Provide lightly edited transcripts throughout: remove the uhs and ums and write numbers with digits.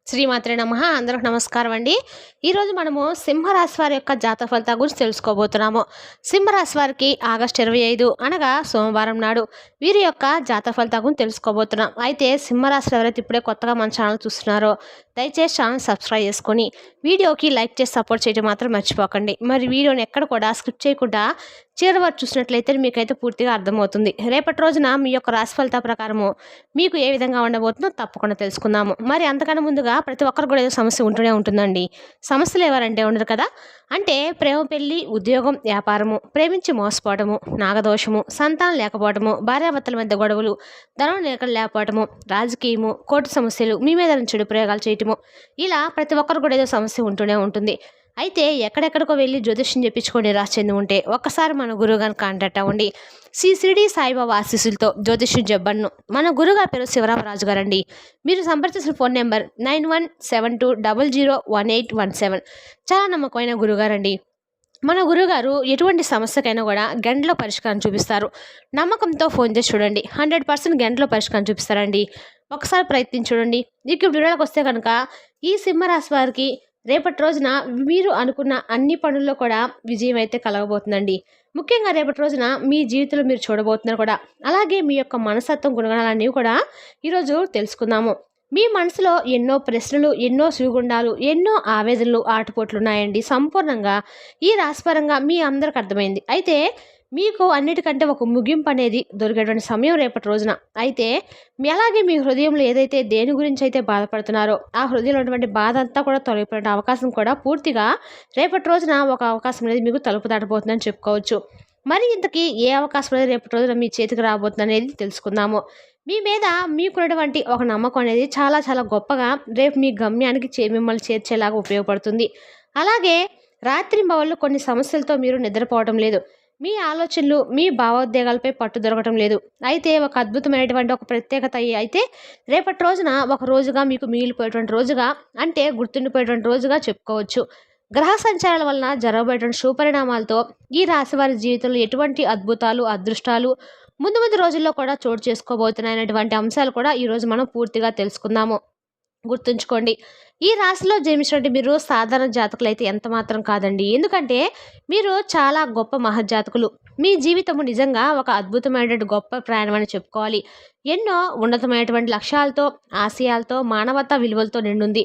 శ్రీమాత్రే నమః. అందరికి నమస్కారం అండి. ఈరోజు మనము సింహరాశి వారి యొక్క జాతక ఫలితాల గురించి తెలుసుకోబోతున్నాము. సింహరాశి వారికి ఆగస్టు 25 అనగా సోమవారం నాడు వీరి యొక్క జాతక ఫలితాల గురించి తెలుసుకోబోతున్నాం. అయితే సింహరాశిలో ఎవరైతే ఇప్పుడే కొత్తగా మన ఛానల్ చూస్తున్నారో దయచేసి ఛానల్ సబ్స్క్రైబ్ చేసుకొని వీడియోకి లైక్ చేసి సపోర్ట్ చేయడం మాత్రం మర్చిపోకండి. మరి వీడియోని ఎక్కడ కూడా స్కిప్ చేయకుండా చివరి వరకు చూసినట్లయితే మీకైతే పూర్తిగా అర్థమవుతుంది. రేపటి రోజున మీ యొక్క రాశి ఫలితాల ప్రకారము మీకు ఏ విధంగా ఉండబోతుందో తప్పకుండా తెలుసుకుందాము. మరి అంతకన్నా ముందుగా ప్రతి ఒక్కరు కూడా ఏదో సమస్య ఉంటూనే ఉంటుందండి. సమస్యలు ఎవరంటే ఉండరు కదా. అంటే ప్రేమ, పెళ్లి, ఉద్యోగం, వ్యాపారము, ప్రేమించి మోసపోవడము, నాగదోషము, సంతానం లేకపోవడము, భార్యాభర్తల మధ్య గొడవలు, ధనం లేకపోవడము, రాజకీయము, కోర్టు సమస్యలు, మీ మీద చెడు ప్రయోగాలు చేయటము, ఇలా ప్రతి ఒక్కరు కూడా ఏదో సమస్య ఉంటూనే ఉంటుంది. అయితే ఎక్కడెక్కడికో వెళ్ళి జ్యోతిష్యం చెప్పించుకొని నిరాశ చెంది ఉంటే ఒక్కసారి మన గురువు గారిని కాంటాక్ట్ అవ్వండి. శ్రీ షిరిడి సాయిబాబా ఆశీస్సులతో జ్యోతిష్యం చెప్పను. మన గురుగారి పేరు శివరామరాజు గారండి. మీరు సంప్రదించిన ఫోన్ నెంబర్ 9172001817. చాలా నమ్మకమైన గురుగారండి. మన గురుగారు ఎటువంటి సమస్యకైనా కూడా గంటలో పరిష్కారం చూపిస్తారు. నమ్మకంతో ఫోన్ చేసి చూడండి, 100% గంటలో పరిష్కారం చూపిస్తారండి. ఒకసారి ప్రయత్నించి చూడండి. ఇక వీడియోలోకి వస్తే కనుక ఈ సింహరాశి వారికి రేపటి రోజున మీరు అనుకున్న అన్ని పనుల్లో కూడా విజయం అయితే కలగబోతుందండి. ముఖ్యంగా రేపటి రోజున మీ జీవితంలో మీరు చూడబోతున్నారు కూడా. అలాగే మీ యొక్క మనస్తత్వం, గుణగణాలన్నీ కూడా ఈరోజు తెలుసుకుందాము. మీ మనసులో ఎన్నో ప్రశ్నలు, ఎన్నో సుగుండాలు, ఎన్నో ఆవేదనలు, ఆటుపోట్లు ఉన్నాయండి. సంపూర్ణంగా ఈ రాశిపరంగా మీ అందరికి అర్థమైంది. అయితే మీకు అన్నిటికంటే ఒక ముగింపు అనేది దొరికేటువంటి సమయం రేపటి రోజున. అయితే అలాగే మీ హృదయంలో ఏదైతే దేని గురించి అయితే బాధపడుతున్నారో ఆ హృదయంలో ఉన్నటువంటి బాధ అంతా కూడా తొలగిపోయే అవకాశం కూడా పూర్తిగా రేపటి రోజున ఒక అవకాశం అనేది మీకు తలుపు దాటబోతుందని చెప్పుకోవచ్చు. మరి ఇంతకీ ఏ అవకాశం అనేది రేపటి రోజున మీ చేతికి రాబోతుంది అనేది తెలుసుకుందాము. మీ మీద మీకున్నటువంటి ఒక నమ్మకం అనేది చాలా చాలా గొప్పగా రేపు మీ గమ్యానికి మిమ్మల్ని చేర్చేలాగా ఉపయోగపడుతుంది. అలాగే రాత్రింబవళ్ళు కొన్ని సమస్యలతో మీరు నిద్రపోవడం లేదు. మీ ఆలోచనలు, మీ భావోద్వేగాలపై పట్టు దొరకటం లేదు. అయితే ఒక అద్భుతమైనటువంటి ఒక ప్రత్యేకత అయితే రేపటి రోజున ఒక రోజుగా మీకు మిగిలిపోయేటువంటి రోజుగా, అంటే గుర్తుండిపోయేటువంటి రోజుగా చెప్పుకోవచ్చు. గ్రహ సంచారాల వలన జరగబోయేటువంటి సుపరిణామాలతో ఈ రాశి వారి జీవితంలో ఎటువంటి అద్భుతాలు, అదృష్టాలు ముందు ముందు రోజుల్లో కూడా చోటు చేసుకోబోతున్నాయనేటువంటి అంశాలు కూడా ఈరోజు మనం పూర్తిగా తెలుసుకుందాము. గుర్తుంచుకోండి, ఈ రాశిలో జన్మించినటువంటి మీరు సాధారణ జాతకులు అయితే ఎంత మాత్రం కాదండి. ఎందుకంటే మీరు చాలా గొప్ప మహజ్జాతకులు. మీ జీవితము నిజంగా ఒక అద్భుతమైనటువంటి గొప్ప ప్రయాణం అని చెప్పుకోవాలి. ఎన్నో ఉన్నతమైనటువంటి లక్ష్యాలతో, ఆశయాలతో, మానవతా విలువలతో నిండుంది.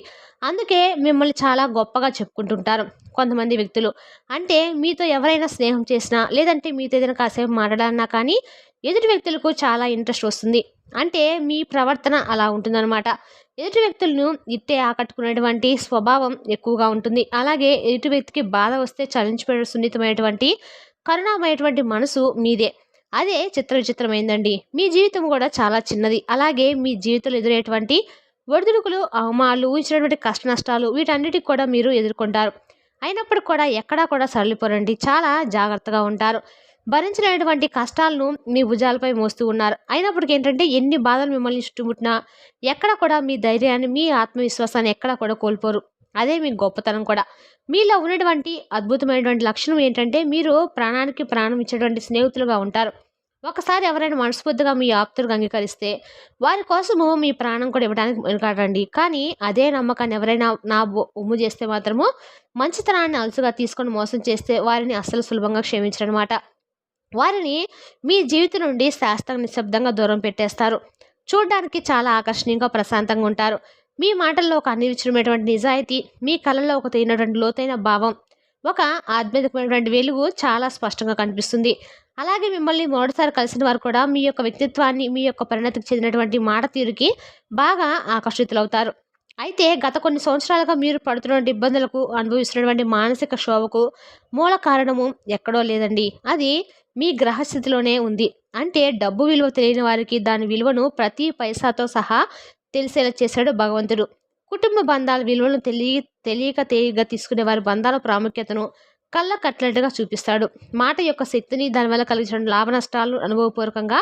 అందుకే మిమ్మల్ని చాలా గొప్పగా చెప్పుకుంటుంటారు కొంతమంది వ్యక్తులు. అంటే మీతో ఎవరైనా స్నేహం చేసినా, లేదంటే మీతో ఏదైనా కాసేపు మాట్లాడాలన్నా కానీ ఎదుటి వ్యక్తులకు చాలా ఇంట్రెస్ట్ వస్తుంది. అంటే మీ ప్రవర్తన అలా ఉంటుందన్నమాట. ఎదుటి వ్యక్తులను ఇట్టే ఆకట్టుకునేటువంటి స్వభావం ఎక్కువగా ఉంటుంది. అలాగే ఎదుటి వ్యక్తికి బాధ వస్తే చలించిపోయే సున్నితమైనటువంటి, కరుణామైనటువంటి మనసు మీదే. అదే విచిత్రమైందండి. మీ జీవితం కూడా చాలా చిన్నది. అలాగే మీ జీవితంలో ఎదురయ్యేటువంటి ఒడిదుడుకులు, అవమానాలు, ఊహించినటువంటి కష్ట నష్టాలు వీటన్నిటికి కూడా మీరు ఎదుర్కొంటారు. అయినప్పటికీ కూడా ఎక్కడా కూడా సరళిపోరండి. చాలా జాగ్రత్తగా ఉంటారు. భరించలేనటువంటి కష్టాలను మీ భుజాలపై మోస్తూ ఉన్నారు. అయినప్పటికీ ఏంటంటే ఎన్ని బాధలు మిమ్మల్ని చుట్టుముట్టినా ఎక్కడ కూడా మీ ధైర్యాన్ని, మీ ఆత్మవిశ్వాసాన్ని ఎక్కడా కూడా కోల్పోరు. అదే మీ గొప్పతనం కూడా. మీలో ఉన్నటువంటి అద్భుతమైనటువంటి లక్షణం ఏంటంటే మీరు ప్రాణానికి ప్రాణం ఇచ్చేటువంటి స్నేహితులుగా ఉంటారు. ఒకసారి ఎవరైనా మనస్ఫూర్తిగా మీ ఆప్తులుగా అంగీకరిస్తే వారి కోసము మీ ప్రాణం కూడా ఇవ్వడానికి వెనుకాడండి. కానీ అదే నమ్మకాన్ని ఎవరైనా ఉమ్ము చేస్తే మాత్రము మంచితనాన్ని అలసుగా తీసుకొని మోసం చేస్తే వారిని అస్సలు సులభంగా క్షమించరనమాట. వారిని మీ జీవితం నుండి శాస్త్రం నిశ్శబ్దంగా దూరం పెట్టేస్తారు. చూడడానికి చాలా ఆకర్షణీయంగా, ప్రశాంతంగా ఉంటారు. మీ మాటల్లో ఒక అనిర్వచనమైనటువంటి నిజాయితీ, మీ కళల్లో ఒక తగినటువంటి లోతైన భావం, ఒక ఆధ్యాత్మికమైనటువంటి వెలుగు చాలా స్పష్టంగా కనిపిస్తుంది. అలాగే మిమ్మల్ని మొదటిసారి కలిసిన వారు కూడా మీ యొక్క వ్యక్తిత్వాన్ని, మీ యొక్క పరిణతికి చెందినటువంటి మాట తీరుకి బాగా ఆకర్షితులవుతారు. అయితే గత కొన్ని సంవత్సరాలుగా మీరు పడుతున్నటువంటి ఇబ్బందులకు, అనుభవిస్తున్నటువంటి మానసిక క్షోభకు మూల కారణము ఎక్కడో లేదండి. అది మీ గ్రహస్థితిలోనే ఉంది. అంటే డబ్బు విలువ తెలియని వారికి దాని విలువను ప్రతి పైసాతో సహా తెలిసేలా చేశాడు భగవంతుడు. కుటుంబ బంధాల విలువలను తెలియక తేలిగ్గా తీసుకునే వారి బంధాల ప్రాముఖ్యతను కళ్ళ కట్టినట్టుగా చూపిస్తాడు. మాట యొక్క శక్తిని, దానివల్ల కలిగిన లాభ నష్టాలను అనుభవపూర్వకంగా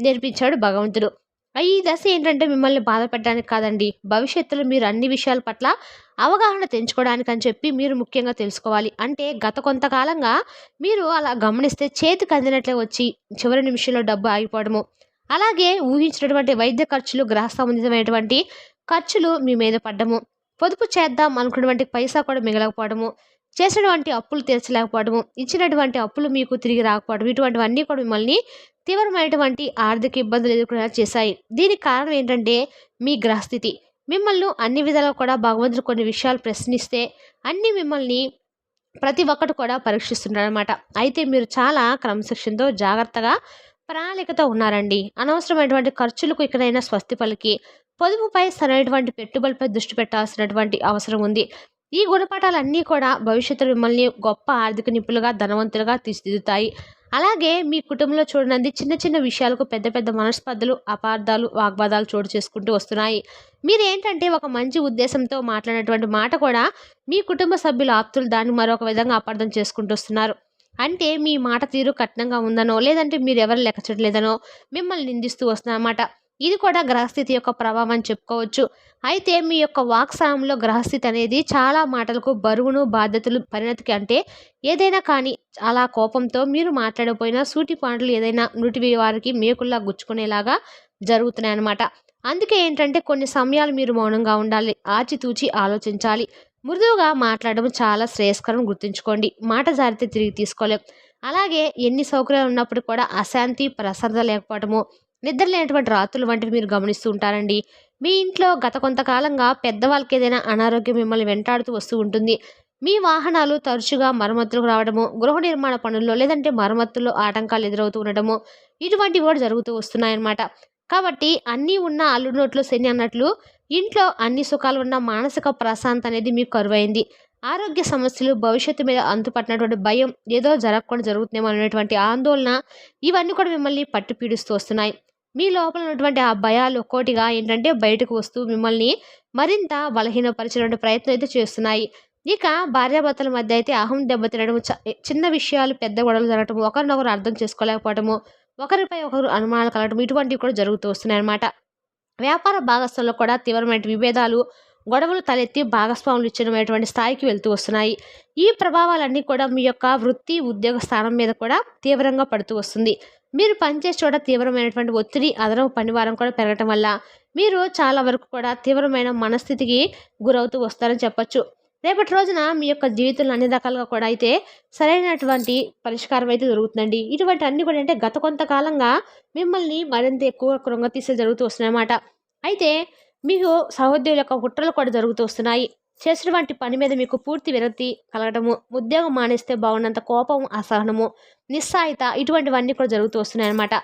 నేర్పించాడు భగవంతుడు. ఈ దశ ఏంటంటే మిమ్మల్ని బాధ పెట్టడానికి కాదండి, భవిష్యత్తులో మీరు అన్ని విషయాల పట్ల అవగాహన తెంచుకోవడానికి అని చెప్పి మీరు ముఖ్యంగా తెలుసుకోవాలి. అంటే గత కొంతకాలంగా మీరు అలా గమనిస్తే చేతికి అందినట్లే వచ్చి చివరి నిమిషంలో డబ్బు ఆగిపోవడము, అలాగే ఊహించినటువంటి వైద్య ఖర్చులు, గ్రహ సంబంధితమైనటువంటి ఖర్చులు మీ మీద పడ్డము, పొదుపు చేద్దాం అనుకున్నటువంటి పైసా కూడా మిగలకపోవడము, చేసినటువంటి అప్పులు తీర్చలేకపోవడము, ఇచ్చినటువంటి అప్పులు మీకు తిరిగి రాకపోవడం, ఇటువంటివన్నీ కూడా మిమ్మల్ని తీవ్రమైనటువంటి ఆర్థిక ఇబ్బందులు ఎదుర్కొనేలా చేశాయి. దీనికి కారణం ఏంటంటే మీ గ్రహస్థితి. మిమ్మల్ని అన్ని విధాలుగా కూడా భగవంతుడు కొన్ని విషయాలు ప్రశ్నిస్తే అన్నీ మిమ్మల్ని ప్రతి ఒక్కటి కూడా పరీక్షిస్తున్నాడనమాట. అయితే మీరు చాలా క్రమశిక్షణతో, జాగ్రత్తగా, ప్రణాళికతో ఉన్నారండి. అనవసరమైనటువంటి ఖర్చులకు ఇకనైనా స్వస్తి పలికి, పొదుపుపై సరైనటువంటి పెట్టుబడిపై దృష్టి పెట్టాల్సినటువంటి అవసరం ఉంది. ఈ గుణపాఠాలన్నీ కూడా భవిష్యత్తులో మిమ్మల్ని గొప్ప ఆర్థిక నిపుణులుగా, ధనవంతులుగా తీర్చిదిద్దుతాయి. అలాగే మీ కుటుంబంలో చూడనంది చిన్న చిన్న విషయాలకు పెద్ద పెద్ద మనస్పర్ధలు, అపార్థాలు, వాగ్వాదాలు చోటు చేసుకుంటూ వస్తున్నాయి. మీరేంటంటే ఒక మంచి ఉద్దేశంతో మాట్లాడినటువంటి మాట కూడా మీ కుటుంబ సభ్యుల ఆప్తులు దాన్ని మరొక విధంగా అపార్థం చేసుకుంటూ వస్తున్నారు. అంటే మీ మాట తీరు కఠినంగా ఉందనో, లేదంటే మీరు ఎవరు లెక్క చేయట్లేదనో మిమ్మల్ని నిందిస్తూ వస్తున్నారన్నమాట. ఇది కూడా గ్రహస్థితి యొక్క ప్రభావం అని చెప్పుకోవచ్చు. అయితే మీ యొక్క వాక్సాయంలో గ్రహస్థితి అనేది చాలా మాటలకు బరువును, బాధ్యతలు పరిణతికి అంటే ఏదైనా కానీ చాలా కోపంతో మీరు మాట్లాడకపోయినా సూటి పాటలు ఏదైనా నుటివి వారికి మేకుల్లా గుచ్చుకునేలాగా జరుగుతున్నాయన్నమాట. అందుకే ఏంటంటే కొన్ని సమయాలు మీరు మౌనంగా ఉండాలి, ఆచితూచి ఆలోచించాలి. మృదువుగా మాట్లాడడం చాలా శ్రేయస్కరం గుర్తుంచుకోండి. మాట జారితే తిరిగి తీసుకోలేం. అలాగే ఎన్ని సౌకర్యాలు ఉన్నప్పుడు కూడా అశాంతి, ప్రసరత లేకపోవడము, నిద్ర లేనటువంటి రాత్రులు వంటివి మీరు గమనిస్తూ ఉంటారండి. మీ ఇంట్లో గత కొంతకాలంగా పెద్దవాళ్ళకి ఏదైనా అనారోగ్యం మిమ్మల్ని వెంటాడుతూ వస్తూ ఉంటుంది. మీ వాహనాలు తరచుగా మరమ్మతులకు రావడము, గృహ నిర్మాణ పనుల్లో లేదంటే మరమ్మతుల్లో ఆటంకాలు ఎదురవుతూ ఉండడము, ఇటువంటివి కూడా జరుగుతూ వస్తున్నాయన్నమాట. కాబట్టి అన్నీ ఉన్న అల్లుడి నోట్లో శని అన్నట్లు ఇంట్లో అన్ని సుఖాలు ఉన్న మానసిక ప్రశాంతత అనేది మీకు కరువైంది. ఆరోగ్య సమస్యలు, భవిష్యత్తు మీద అంతుపట్టినటువంటి భయం, ఏదో జరగకుండా జరుగుతుందేమో అనేటువంటి ఆందోళన, ఇవన్నీ కూడా మిమ్మల్ని పట్టి పీడిస్తూ వస్తున్నాయి. మీ లోపల ఉన్నటువంటి ఆ భయాలు ఒక్కోటిగా ఏంటంటే బయటకు వస్తూ మిమ్మల్ని మరింత బలహీనపరిచేటువంటి ప్రయత్నం అయితే చేస్తున్నాయి. ఇక భార్యాభర్తల మధ్య అయితే అహం దెబ్బతినడం, చిన్న విషయాలు పెద్ద గొడవలు జరగటం, ఒకరినొకరు అర్థం చేసుకోలేకపోవటము, ఒకరిపై ఒకరు అనుమానాలు కలగటం, ఇటువంటివి కూడా జరుగుతూ వస్తున్నాయి అన్నమాట. వ్యాపార భాగస్వాములు కూడా తీవ్రమైన విభేదాలు, గొడవలు తలెత్తి భాగస్వాములు ఇచ్చినటువంటి స్థాయికి వెళ్తూ వస్తున్నాయి. ఈ ప్రభావాలన్నీ కూడా మీ యొక్క వృత్తి, ఉద్యోగ స్థానం మీద కూడా తీవ్రంగా పడుతూ వస్తుంది. మీరు పనిచేసే చోట తీవ్రమైనటువంటి ఒత్తిడి, అదనపు పనివారం కూడా పెరగటం వల్ల మీరు చాలా వరకు కూడా తీవ్రమైన మనస్థితికి గురవుతూ వస్తారని చెప్పొచ్చు. రేపటి రోజున మీ యొక్క జీవితంలో అన్ని రకాలుగా కూడా అయితే సరైనటువంటి పరిష్కారం అయితే దొరుకుతుందండి. ఇటువంటి అన్ని కూడా అంటే గత కొంతకాలంగా మిమ్మల్ని మరింత ఎక్కువ కృంగతీసే జరుగుతూ వస్తున్నాయన్నమాట. అయితే మీకు సహోద్యోగుల యొక్క కుట్రలు కూడా జరుగుతూ వస్తున్నాయి. చేసినటువంటి పని మీద మీకు పూర్తి విరక్తి కలగడము, ఉద్యోగం మానేస్తే బాగున్నంత కోపం, అసహనము, నిస్సాయిత, ఇటువంటివన్నీ కూడా జరుగుతూ వస్తున్నాయన్నమాట.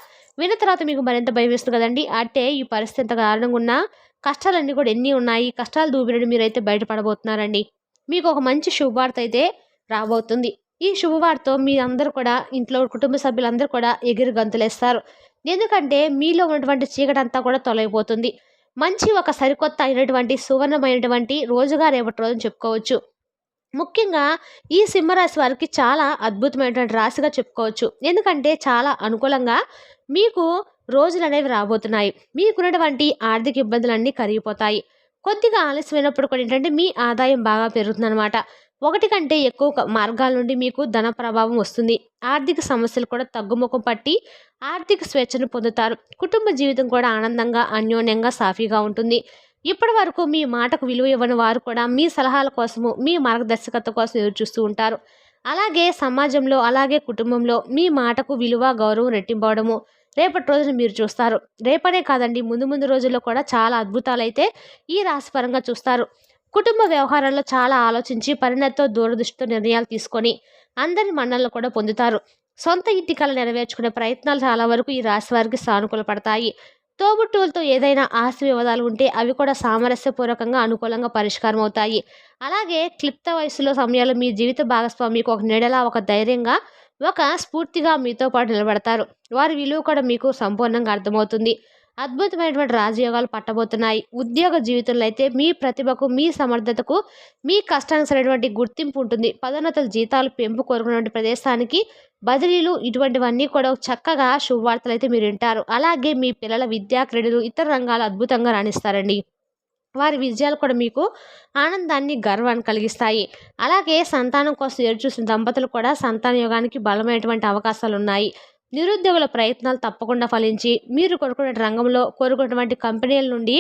విన్న తర్వాత మీకు మరింత భయం వేస్తుంది కదండి. అంటే ఈ పరిస్థితి ఎంత దారుణంగా ఉన్నా కష్టాలన్నీ కూడా ఎన్ని ఉన్నాయి, కష్టాలు దూబినట్టు మీరైతే బయటపడబోతున్నారండి. మీకు ఒక మంచి శుభవార్త అయితే రాబోతుంది. ఈ శుభవార్తతో మీ అందరూ కూడా ఇంట్లో కుటుంబ సభ్యులందరూ కూడా ఎగిరి గంతులేస్తారు. ఎందుకంటే మీలో ఉన్నటువంటి చీకటంతా కూడా తొలగిపోతుంది. మంచి ఒక సరికొత్త అయినటువంటి సువర్ణమైనటువంటి రోజుగా రేపటి రోజున చెప్పుకోవచ్చు. ముఖ్యంగా ఈ సింహరాశి వారికి చాలా అద్భుతమైనటువంటి రాశిగా చెప్పుకోవచ్చు. ఎందుకంటే చాలా అనుకూలంగా మీకు రోజులు అనేవి రాబోతున్నాయి. మీకున్నటువంటి ఆర్థిక ఇబ్బందులన్నీ కరిగిపోతాయి. కొద్దిగా ఆలస్యమైనప్పుడు కూడా ఏంటంటే మీ ఆదాయం బాగా పెరుగుతుందన్నమాట. ఒకటి కంటే ఎక్కువ మార్గాల నుండి మీకు ధన ప్రభావం వస్తుంది. ఆర్థిక సమస్యలు కూడా తగ్గుముఖం పట్టి ఆర్థిక స్వేచ్ఛను పొందుతారు. కుటుంబ జీవితం కూడా ఆనందంగా, అన్యోన్యంగా, సాఫీగా ఉంటుంది. ఇప్పటి వరకు మీ మాటకు విలువ ఇవ్వని వారు కూడా మీ సలహాల కోసము, మీ మార్గదర్శకత్వం కోసం ఎదురు చూస్తూ ఉంటారు. అలాగే సమాజంలో, అలాగే కుటుంబంలో మీ మాటకు విలువ, గౌరవం రెట్టింపవడము రేపటి రోజున మీరు చూస్తారు. రేపనే కాదండి, ముందు ముందు రోజుల్లో కూడా చాలా అద్భుతాలైతే ఈ రాశి పరంగా చూస్తారు. కుటుంబ వ్యవహారాల్లో చాలా ఆలోచించి పరిణతితో, దూరదృష్టితో నిర్ణయాలు తీసుకొని అందరి మన్ననలు కూడా పొందుతారు. సొంత ఇంటి కల నెరవేర్చుకునే ప్రయత్నాలు చాలా వరకు ఈ రాశి వారికి సానుకూల పడతాయి. తోబుట్టువులతో ఏదైనా ఆస్తి వివాదాలు ఉంటే అవి కూడా సామరస్యపూర్వకంగా, అనుకూలంగా పరిష్కారం అవుతాయి. అలాగే క్లిప్త వయసులో సమయాల్లో మీ జీవిత భాగస్వామికి ఒక నీడలా, ఒక ధైర్యంగా, ఒక స్ఫూర్తిగా మీతో పాటు నిలబడతారు. వారి విలువ కూడా మీకు సంపూర్ణంగా అర్థమవుతుంది. అద్భుతమైనటువంటి రాజయోగాలు పట్టబోతున్నాయి. ఉద్యోగ జీవితంలో అయితే మీ ప్రతిభకు, మీ సమర్థతకు, మీ కష్టానికి సరైనటువంటి గుర్తింపు ఉంటుంది. పదోన్నతుల, జీతాలు పెంపు కోరుకున్నటువంటి ప్రదేశానికి బదిలీలు, ఇటువంటివన్నీ కూడా చక్కగా శుభవార్తలు అయితే మీరు వింటారు. అలాగే మీ పిల్లల విద్యా, క్రీడలు, ఇతర రంగాలు అద్భుతంగా రాణిస్తారండి. వారి విజయాలు కూడా మీకు ఆనందాన్ని, గర్వాన్ని కలిగిస్తాయి. అలాగే సంతానం కోసం ఎదురు చూసిన దంపతులు కూడా సంతాన యోగానికి బలమైనటువంటి అవకాశాలు ఉన్నాయి. నిరుద్యోగుల ప్రయత్నాలు తప్పకుండా ఫలించి మీరు కోరుకునే రంగంలో కోరుకున్నటువంటి కంపెనీల నుండి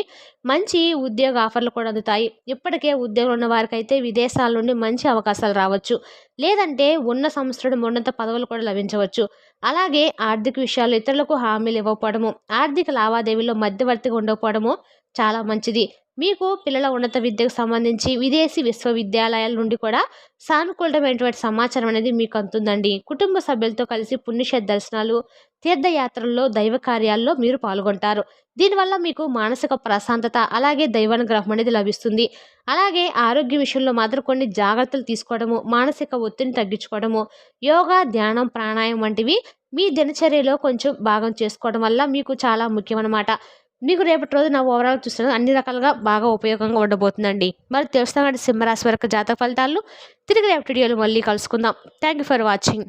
మంచి ఉద్యోగ ఆఫర్లు కూడా అందుతాయి. ఇప్పటికే ఉద్యోగం ఉన్న వారికైతే విదేశాల నుండి మంచి అవకాశాలు రావచ్చు. లేదంటే ఉన్న సంస్థలు ఉన్నత పదవులు కూడా లభించవచ్చు. అలాగే ఆర్థిక విషయాల్లో ఇతరులకు హామీలు ఇవ్వకపోవడము, ఆర్థిక లావాదేవీల్లో మధ్యవర్తిగా ఉండకపోవడము చాలా మంచిది. మీకు పిల్లల ఉన్నత విద్యకు సంబంధించి విదేశీ విశ్వవిద్యాలయాల నుండి కూడా సానుకూలమైనటువంటి సమాచారం అనేది మీకు అందుతుందండి. కుటుంబ సభ్యులతో కలిసి పుణ్యక్షేత్ర దర్శనాలు, తీర్థయాత్రల్లో, దైవ కార్యాల్లో మీరు పాల్గొంటారు. దీనివల్ల మీకు మానసిక ప్రశాంతత అలాగే దైవానుగ్రహం అనేది లభిస్తుంది. అలాగే ఆరోగ్య విషయంలో మాత్రం కొన్ని జాగ్రత్తలు తీసుకోవడము, మానసిక ఒత్తిడిని తగ్గించుకోవడము, యోగా, ధ్యానం, ప్రాణాయామం వంటివి మీ దినచర్యలో కొంచెం భాగం చేసుకోవడం వల్ల మీకు చాలా ముఖ్యమనమాట. మీకు రేపటి రోజున ఓవరాల్ చూస్తున్నది అన్ని రకాలుగా బాగా ఉపయోగంగా ఉండబోతుందండి. మరి తెలుస్తామంటే సింహరాశి వరకు జాతక ఫలితాలు తిరిగి రేపటి వీడియోలో మళ్ళీ కలుసుకుందాం. Thank you for watching.